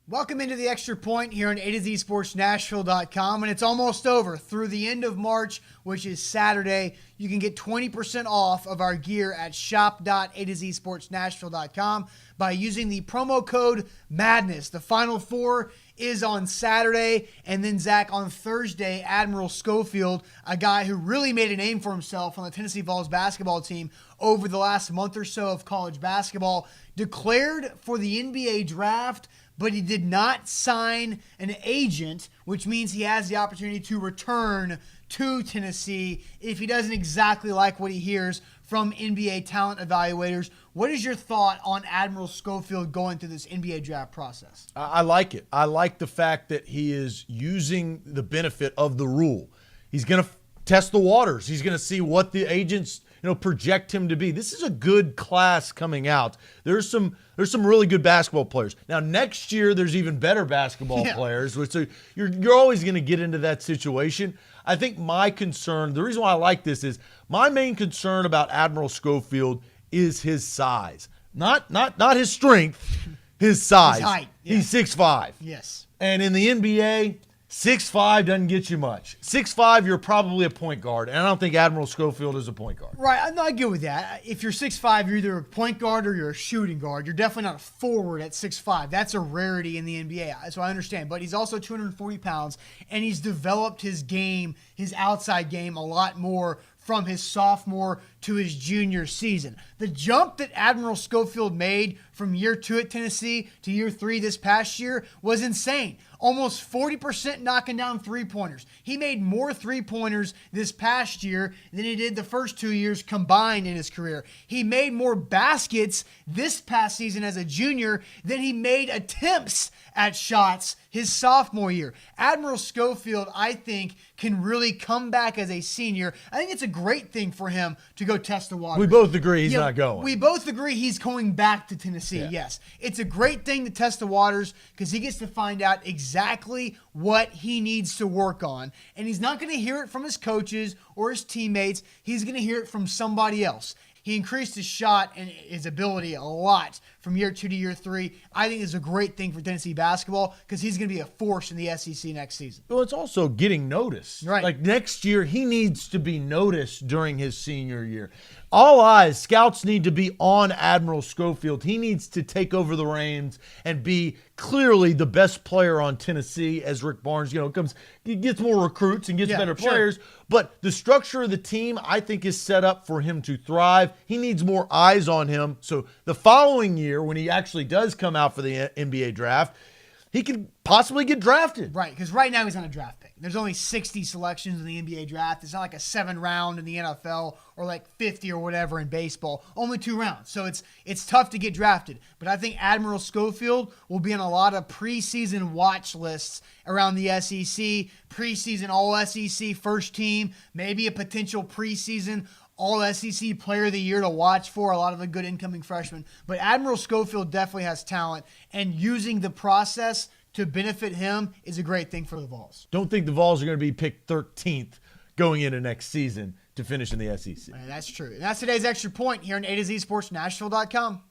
Welcome into the Extra Point here on A to Z Sports Nashville.com, and it's almost over. Through the end of March, which is Saturday, you can get 20% off of our gear at shop.atozsportsnashville.com by using the promo code MADNESS. The Final Four is on Saturday, and then, Zach, on Thursday, Admiral Schofield, a guy who really made a name for himself on the Tennessee Vols basketball team over the last month or so of college basketball, declared for the NBA draft, but he did not sign an agent, which means he has the opportunity to return to Tennessee if he doesn't exactly like what he hears from NBA talent evaluators. What is your thought on Admiral Schofield going through this NBA draft process? I like it. I like the fact that he is using the benefit of the rule. He's going to test the waters. He's going to see what the agents project him to be. This is a good class coming out. There's some really good basketball players. Now next year there's even better basketball players, which you're always going to get into that situation. I think my concern, the reason why I like this is my main concern about Admiral Schofield is his size. Not his strength, his size. His height. Yeah. He's 6'5". Yes. And in the NBA, 6'5" doesn't get you much. 6'5", you're probably a point guard, and I don't think Admiral Schofield is a point guard. Right, I get with that. If you're 6'5", you're either a point guard or you're a shooting guard. You're definitely not a forward at 6'5". That's a rarity in the NBA, so I understand. But he's also 240 pounds, and he's developed his game, his outside game, a lot more from his sophomore to his junior season. The jump that Admiral Schofield made from year 2 at Tennessee to year 3 this past year was insane. Almost 40% knocking down three-pointers. He made more three-pointers this past year than he did the first 2 years combined in his career. He made more baskets this past season as a junior than he made attempts at shots his sophomore year. Admiral Schofield, I think, can really come back as a senior. I think it's a great thing for him to go test the waters. We both agree he's not going. We both agree he's going back to Tennessee, yes. It's a great thing to test the waters because he gets to find out exactly what he needs to work on. And he's not going to hear it from his coaches or his teammates. He's going to hear it from somebody else. He increased his shot and his ability a lot from year 2 to year 3. I think it's a great thing for Tennessee basketball because he's going to be a force in the SEC next season. Well, it's also getting noticed. Right. Like next year, he needs to be noticed during his senior year. All eyes, scouts need to be on Admiral Schofield. He needs to take over the reins and be clearly the best player on Tennessee as Rick Barnes, he gets more recruits and gets better players. But the structure of the team, I think, is set up for him to thrive. He needs more eyes on him. So the following year, when he actually does come out for the NBA draft, he could possibly get drafted. Right, because right now he's on a draft pick. There's only 60 selections in the NBA draft. It's not like a 7-round in the NFL or like 50 or whatever in baseball. Only 2 rounds. So it's tough to get drafted. But I think Admiral Schofield will be on a lot of preseason watch lists around the SEC, preseason All-SEC first team, maybe a potential preseason All-SEC Player of the Year to watch for, a lot of the good incoming freshmen. But Admiral Schofield definitely has talent, and using the process to benefit him is a great thing for the Vols. Don't think the Vols are going to be picked 13th going into next season to finish in the SEC. That's true. And that's today's Extra Point here on A to Z Sports Nashville.com.